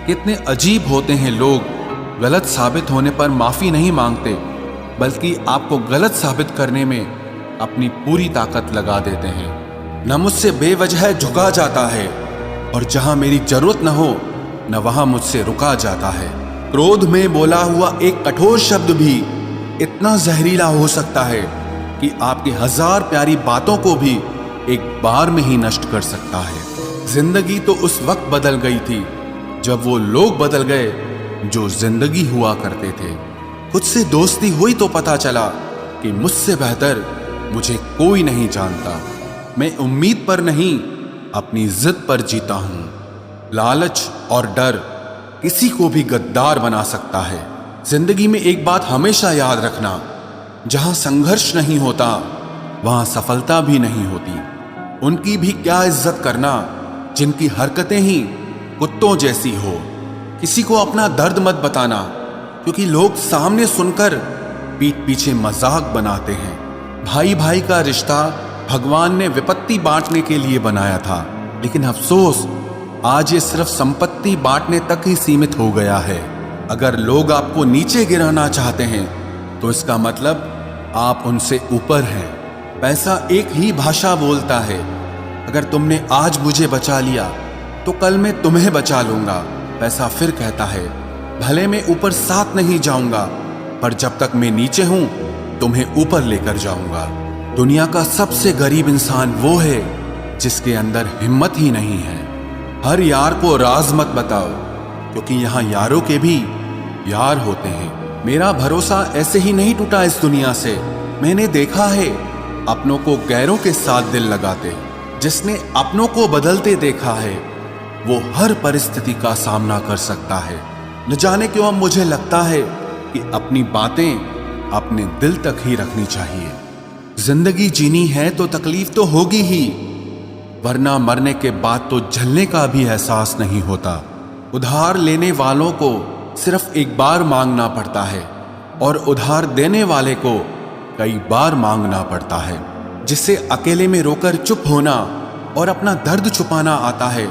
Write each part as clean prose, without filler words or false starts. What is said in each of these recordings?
कितने अजीब होते हैं लोग, गलत साबित होने पर माफी नहीं मांगते बल्कि आपको गलत साबित करने में अपनी पूरी ताकत लगा देते हैं। न मुझसे बेवजह झुका जाता है और जहां मेरी जरूरत न हो न वहां मुझसे रुका जाता है। क्रोध में बोला हुआ एक कठोर शब्द भी इतना जहरीला हो सकता है कि आपकी 1000 प्यारी बातों को भी एक बार में ही नष्ट कर सकता है। जिंदगी तो उस वक्त बदल गई थी जब वो लोग बदल गए जो जिंदगी हुआ करते थे। खुद से दोस्ती हुई तो पता चला कि मुझसे बेहतर मुझे कोई नहीं जानता। मैं उम्मीद पर नहीं अपनी जिद पर जीता हूं। लालच और डर किसी को भी गद्दार बना सकता है। जिंदगी में एक बात हमेशा याद रखना, जहां संघर्ष नहीं होता वहां सफलता भी नहीं होती। उनकी भी क्या इज्जत करना जिनकी हरकतें ही कुत्तों जैसी हो। किसी को अपना दर्द मत बताना, क्योंकि लोग सामने सुनकर पीठ पीछे मजाक बनाते हैं। भाई भाई का रिश्ता भगवान ने विपत्ति बांटने के लिए बनाया था, लेकिन अफसोस आज ये सिर्फ संपत्ति बांटने तक ही सीमित हो गया है। अगर लोग आपको नीचे गिराना चाहते हैं तो इसका मतलब आप उनसे ऊपर हैं। पैसा एक ही भाषा बोलता है। अगर तुमने आज मुझे बचा लिया तो कल मैं तुम्हें बचा लूंगा। पैसा फिर कहता है, भले मैं ऊपर साथ नहीं जाऊंगा, पर जब तक मैं नीचे हूं तुम्हें ऊपर लेकर जाऊंगा। दुनिया का सबसे गरीब इंसान वो है जिसके अंदर हिम्मत ही नहीं है। हर यार को राज मत बताओ, क्योंकि यहां यारों के भी यार होते हैं। मेरा भरोसा ऐसे ही नहीं टूटा इस दुनिया से। मैंने देखा है अपनों को गैरों के साथ दिल लगाते। जिसने अपनों को बदलते देखा है वो हर परिस्थिति का सामना कर सकता है। न जाने क्यों अब मुझे लगता है कि अपनी बातें अपने दिल तक ही रखनी चाहिए। जिंदगी जीनी है तो तकलीफ तो होगी ही, वरना मरने के बाद तो झलने का भी एहसास नहीं होता। उधार लेने वालों को सिर्फ एक बार मांगना पड़ता है और उधार देने वाले को कई बार मांगना पड़ता है। जिसे अकेले में रोकर चुप होना और अपना दर्द छुपाना आता है,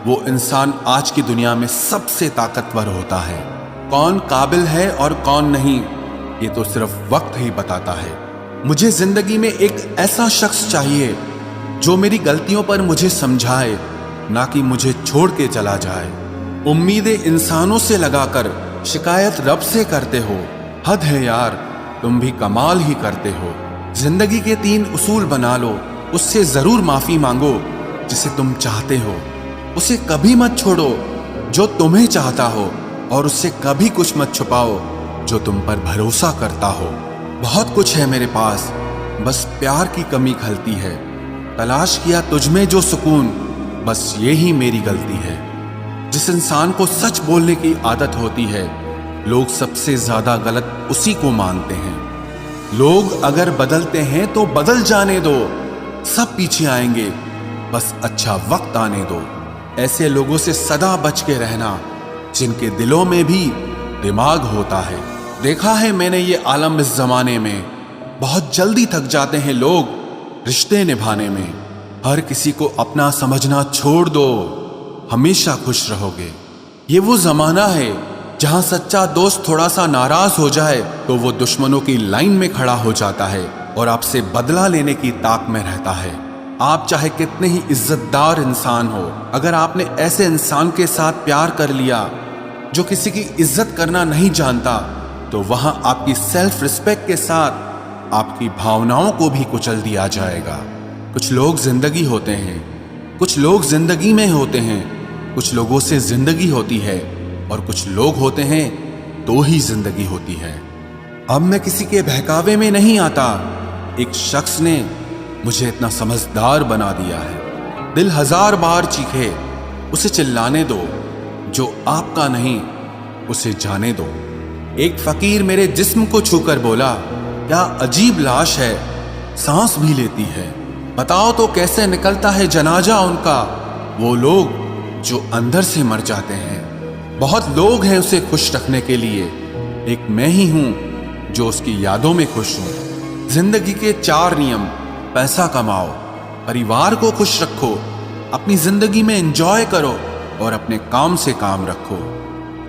वो इंसान आज की दुनिया में सबसे ताकतवर होता है। कौन काबिल है और कौन नहीं, ये तो सिर्फ वक्त ही बताता है। मुझे जिंदगी में एक ऐसा शख्स चाहिए जो मेरी गलतियों पर मुझे समझाए, ना कि मुझे छोड़ के चला जाए। उम्मीदें इंसानों से लगाकर शिकायत रब से करते हो। हद है यार, तुम भी कमाल ही करते हो। जिंदगी के 3 उसूल बना लो। उससे जरूर माफी मांगो जिसे तुम चाहते हो। उसे कभी मत छोड़ो जो तुम्हें चाहता हो, और उससे कभी कुछ मत छुपाओ जो तुम पर भरोसा करता हो। बहुत कुछ है मेरे पास, बस प्यार की कमी खलती है। तलाश किया तुझमें जो सुकून, बस ये ही मेरी गलती है। जिस इंसान को सच बोलने की आदत होती है, लोग सबसे ज्यादा गलत उसी को मानते हैं। लोग अगर बदलते हैं तो बदल जाने दो, सब पीछे आएंगे, बस अच्छा वक्त आने दो। ऐसे लोगों से सदा बच के रहना जिनके दिलों में भी दिमाग होता है। देखा है मैंने ये आलम इस जमाने में, बहुत जल्दी थक जाते हैं लोग रिश्ते निभाने में। हर किसी को अपना समझना छोड़ दो, हमेशा खुश रहोगे। ये वो जमाना है जहां सच्चा दोस्त थोड़ा सा नाराज हो जाए तो वो दुश्मनों की लाइन में खड़ा हो जाता है और आपसे बदला लेने की ताक में रहता है। आप चाहे कितने ही इज्जतदार इंसान हो, अगर आपने ऐसे इंसान के साथ प्यार कर लिया जो किसी की इज्जत करना नहीं जानता, तो वहां आपकी सेल्फ रिस्पेक्ट के साथ आपकी भावनाओं को भी कुचल दिया जाएगा। कुछ लोग जिंदगी होते हैं, कुछ लोग जिंदगी में होते हैं। कुछ लोगों से जिंदगी होती है और कुछ लोग होते हैं तो ही जिंदगी होती है। अब मैं किसी के बहकावे में नहीं आता। एक शख्स ने मुझे इतना समझदार बना दिया है। दिल 1000 बार चीखे, उसे चिल्लाने दो। जो आपका नहीं उसे जाने दो। एक फकीर मेरे जिस्म को छूकर बोला, क्या अजीब लाश है, सांस भी लेती है। बताओ तो कैसे निकलता है जनाजा उनका, वो लोग जो अंदर से मर जाते हैं। बहुत लोग हैं उसे खुश रखने के लिए, एक मैं ही हूं जो उसकी यादों में खुश हूं। जिंदगी के 4 नियम: पैसा कमाओ, परिवार को खुश रखो, अपनी जिंदगी में एंजॉय करो और अपने काम से काम रखो।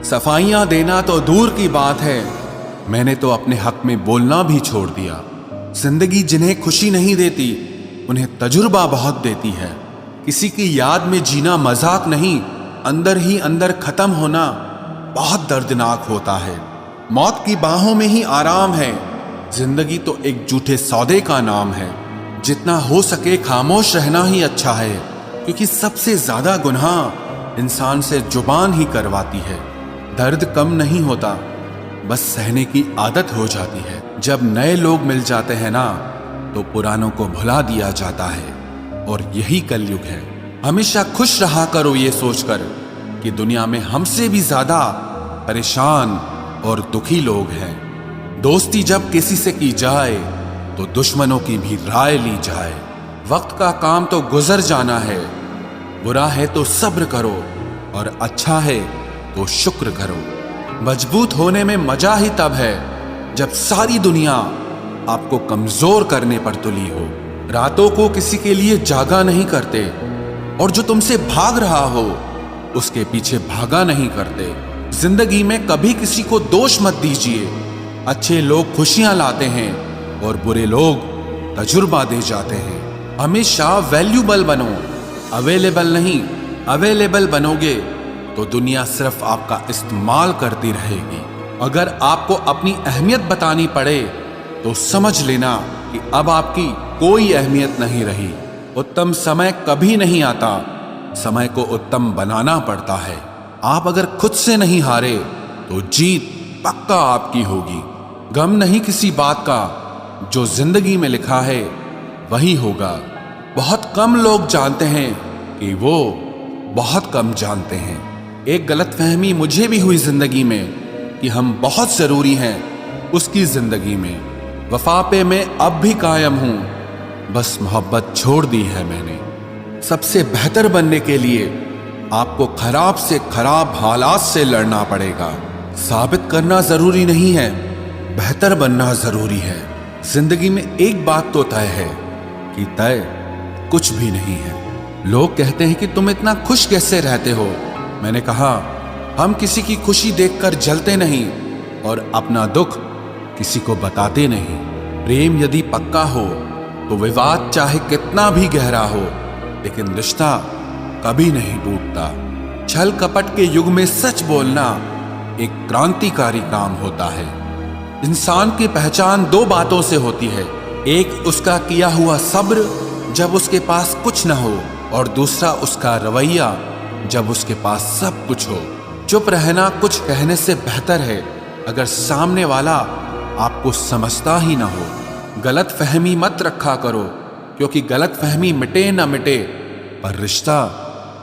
सफाइयां देना तो दूर की बात है, मैंने तो अपने हक में बोलना भी छोड़ दिया। जिंदगी जिन्हें खुशी नहीं देती उन्हें तजुर्बा बहुत देती है। किसी की याद में जीना मजाक नहीं, अंदर ही अंदर खत्म होना बहुत दर्दनाक होता है। मौत की बाहों में ही आराम है। जिंदगी तो एक झूठे सौदे का नाम है। जितना हो सके खामोश रहना ही अच्छा है, क्योंकि सबसे ज्यादा गुनाह इंसान से जुबान ही करवाती है। दर्द कम नहीं होता, बस सहने की आदत हो जाती है। जब नए लोग मिल जाते हैं ना, तो पुरानों को भुला दिया जाता है, और यही कलयुग है। हमेशा खुश रहा करो ये सोचकर कि दुनिया में हमसे भी ज्यादा परेशान और दुखी लोग हैं। दोस्ती जब किसी से की जाए तो दुश्मनों की भी राय ली जाए। वक्त का काम तो गुजर जाना है, बुरा है तो सब्र करो और अच्छा है तो शुक्र करो। मजबूत होने में मजा ही तब है जब सारी दुनिया आपको कमजोर करने पर तुली हो। रातों को किसी के लिए जागा नहीं करते, और जो तुमसे भाग रहा हो उसके पीछे भागा नहीं करते। जिंदगी में कभी किसी को दोष मत दीजिए। अच्छे लोग खुशियां लाते हैं और बुरे लोग तजुर्बा दे जाते हैं। हमेशा वैल्यूबल बनो, अवेलेबल नहीं। अवेलेबल बनोगे तो दुनिया सिर्फ आपका इस्तेमाल करती रहेगी। अगर आपको अपनी अहमियत बतानी पड़े तो समझ लेना कि अब आपकी कोई अहमियत नहीं रही। उत्तम समय कभी नहीं आता, समय को उत्तम बनाना पड़ता है। आप अगर खुद से नहीं हारे तो जीत पक्का आपकी होगी। गम नहीं किसी बात का, जो जिंदगी में लिखा है वही होगा। बहुत कम लोग जानते हैं कि वो बहुत कम जानते हैं। एक गलतफहमी मुझे भी हुई जिंदगी में कि हम बहुत जरूरी हैं उसकी जिंदगी में। वफा पे मैं अब भी कायम हूं, बस मोहब्बत छोड़ दी है मैंने। सबसे बेहतर बनने के लिए आपको खराब से खराब हालात से लड़ना पड़ेगा। साबित करना जरूरी नहीं है, बेहतर बनना जरूरी है। जिंदगी में एक बात तो तय है कि तय कुछ भी नहीं है। लोग कहते हैं कि तुम इतना खुश कैसे रहते हो। मैंने कहा, हम किसी की खुशी देखकर जलते नहीं और अपना दुख किसी को बताते नहीं। प्रेम यदि पक्का हो तो विवाद चाहे कितना भी गहरा हो, लेकिन रिश्ता कभी नहीं टूटता। छल कपट के युग में सच बोलना एक क्रांतिकारी काम होता है। इंसान की पहचान दो बातों से होती है, एक उसका किया हुआ सब्र जब उसके पास कुछ न हो, और दूसरा उसका रवैया जब उसके पास सब कुछ हो। चुप रहना कुछ कहने से बेहतर है अगर सामने वाला आपको समझता ही ना हो। गलत फहमी मत रखा करो, क्योंकि गलत फहमी मिटे ना मिटे पर रिश्ता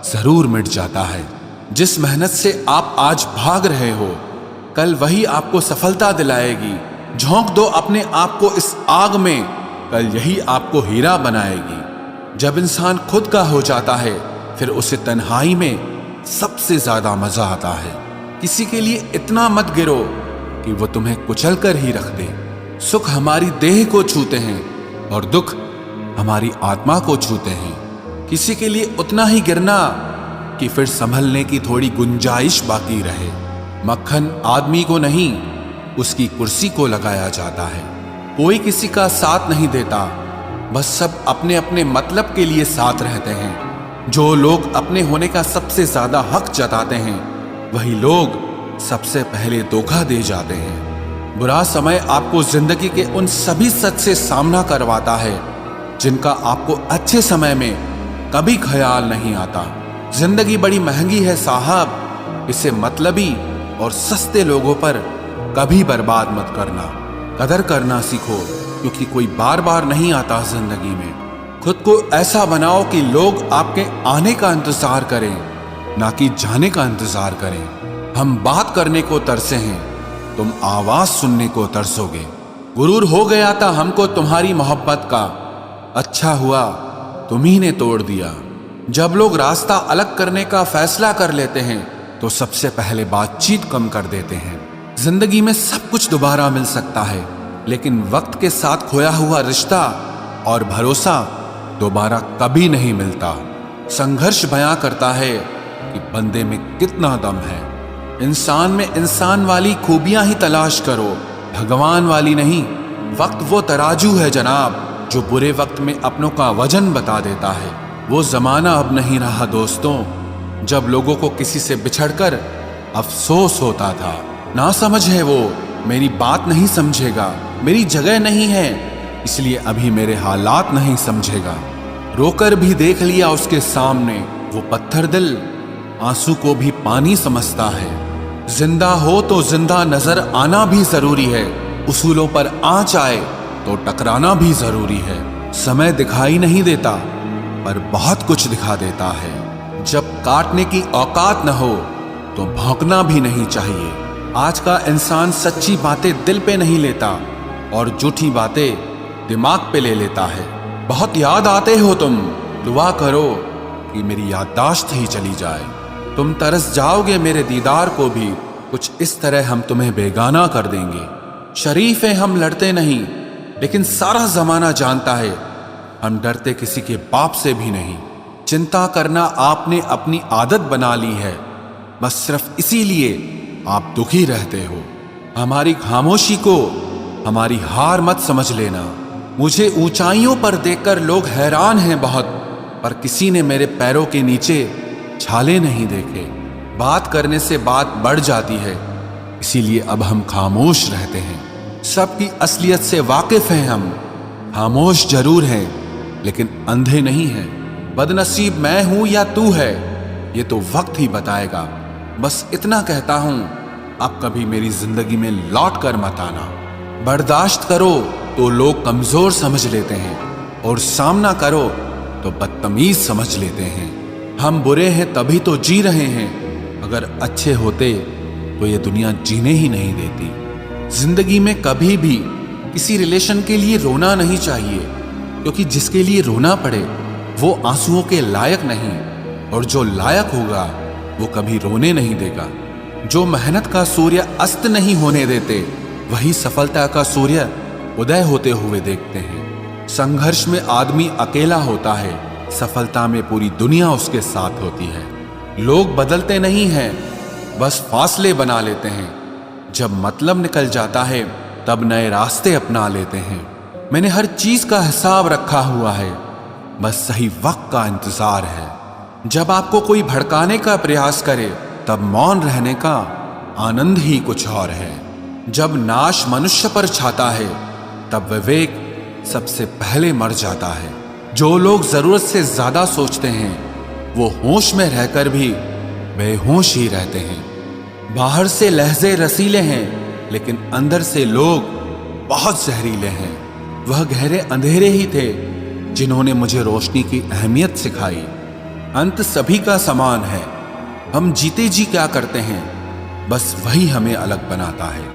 जरूर मिट जाता है। जिस मेहनत से आप आज भाग रहे हो, कल वही आपको सफलता दिलाएगी। झोंक दो अपने आप को इस आग में, कल यही आपको हीरा बनाएगी। जब इंसान खुद का हो जाता है, फिर उसे तन्हाई में सबसे ज्यादा मजा आता है। किसी के लिए इतना मत गिरो कि वो तुम्हें कुचल कर ही रख दे। सुख हमारी देह को छूते हैं और दुख हमारी आत्मा को छूते हैं। किसी के लिए उतना ही गिरना कि फिर संभलने की थोड़ी गुंजाइश बाकी रहे। मक्खन आदमी को नहीं, उसकी कुर्सी को लगाया जाता है। कोई किसी का साथ नहीं देता, बस सब अपने अपने मतलब के लिए साथ रहते हैं। जो लोग अपने होने का सबसे ज्यादा हक जताते हैं, वही लोग सबसे पहले धोखा दे जाते हैं। बुरा समय आपको जिंदगी के उन सभी सच से सामना करवाता है जिनका आपको अच्छे समय में कभी ख्याल नहीं आता। जिंदगी बड़ी महंगी है साहब, इसे मतलबी और सस्ते लोगों पर कभी बर्बाद मत करना। कदर करना सीखो, क्योंकि कोई बार बार नहीं आता जिंदगी में। खुद को ऐसा बनाओ कि लोग आपके आने का इंतजार करें, ना कि जाने का इंतजार करें। हम बात करने को तरसे हैं, तुम आवाज सुनने को तरसोगे। गुरूर हो गया था हमको तुम्हारी मोहब्बत का, अच्छा हुआ तुम्ही ने तोड़ दिया। जब लोग रास्ता अलग करने का फैसला कर लेते हैं, तो सबसे पहले बातचीत कम कर देते हैं। जिंदगी में सब कुछ दोबारा मिल सकता है, लेकिन वक्त के साथ खोया हुआ रिश्ता और भरोसा दोबारा कभी नहीं मिलता। संघर्ष बयां करता है कि बंदे में कितना दम है। इंसान में इंसान वाली खूबियां ही तलाश करो, भगवान वाली नहीं। वक्त वो तराजू है जनाब जो बुरे वक्त में अपनों का वजन बता देता है। वो जमाना अब नहीं रहा दोस्तों जब लोगों को किसी से बिछड़कर अफसोस होता था। ना समझ है वो, मेरी बात नहीं समझेगा, मेरी जगह नहीं है इसलिए अभी मेरे हालात नहीं समझेगा। रोकर भी देख लिया उसके सामने वो पत्थर दिल, आंसू को भी पानी समझता है। जिंदा हो तो जिंदा नजर आना भी जरूरी है, उसूलों पर आंच आए तो टकराना भी जरूरी है। समय दिखाई नहीं देता पर बहुत कुछ दिखा देता है। जब काटने की औकात न हो तो भौंकना भी नहीं चाहिए। आज का इंसान सच्ची बातें दिल पे नहीं लेता और झूठी बातें दिमाग पे ले लेता है। बहुत याद आते हो तुम, दुआ करो कि मेरी याददाश्त ही चली जाए। तुम तरस जाओगे मेरे दीदार को भी, कुछ इस तरह हम तुम्हें बेगाना कर देंगे। शरीफ हैं हम, लड़ते नहीं, लेकिन सारा जमाना जानता है हम डरते किसी के बाप से भी नहीं। चिंता करना आपने अपनी आदत बना ली है, बस सिर्फ इसीलिए आप दुखी रहते हो। हमारी खामोशी को हमारी हार मत समझ लेना। मुझे ऊंचाइयों पर देखकर लोग हैरान हैं बहुत, पर किसी ने मेरे पैरों के नीचे छाले नहीं देखे। बात करने से बात बढ़ जाती है, इसीलिए अब हम खामोश रहते हैं। सबकी असलियत से वाकिफ हैं हम, खामोश जरूर हैं लेकिन अंधे नहीं हैं। बदनसीब मैं हूं या तू है ये तो वक्त ही बताएगा। बस इतना कहता हूं, अब कभी मेरी जिंदगी में लौट कर मत आना। बर्दाश्त करो तो लोग कमजोर समझ लेते हैं और सामना करो तो बदतमीज समझ लेते हैं। हम बुरे हैं तभी तो जी रहे हैं, अगर अच्छे होते तो ये दुनिया जीने ही नहीं देती। जिंदगी में कभी भी किसी रिलेशन के लिए रोना नहीं चाहिए, क्योंकि जिसके लिए रोना पड़े वो आंसुओं के लायक नहीं, और जो लायक होगा वो कभी रोने नहीं देगा। जो मेहनत का सूर्य अस्त नहीं होने देते वही सफलता का सूर्य उदय होते हुए देखते हैं। संघर्ष में आदमी अकेला होता है, सफलता में पूरी दुनिया उसके साथ होती है। लोग बदलते नहीं हैं, बस फासले बना लेते हैं। जब मतलब निकल जाता है तब नए रास्ते अपना लेते हैं। मैंने हर चीज का हिसाब रखा हुआ है, बस सही वक्त का इंतजार है। जब आपको कोई भड़काने का प्रयास करे तब मौन रहने का आनंद ही कुछ और है। जब नाश मनुष्य पर छाता है तब विवेक सबसे पहले मर जाता है। जो लोग जरूरत से ज्यादा सोचते हैं वो होश में रहकर भी बेहोश ही रहते हैं। बाहर से लहजे रसीले हैं लेकिन अंदर से लोग बहुत जहरीले हैं। वह गहरे अंधेरे ही थे जिन्होंने मुझे रोशनी की अहमियत सिखाई। अंत सभी का समान है, हम जीते जी क्या करते हैं बस वही हमें अलग बनाता है।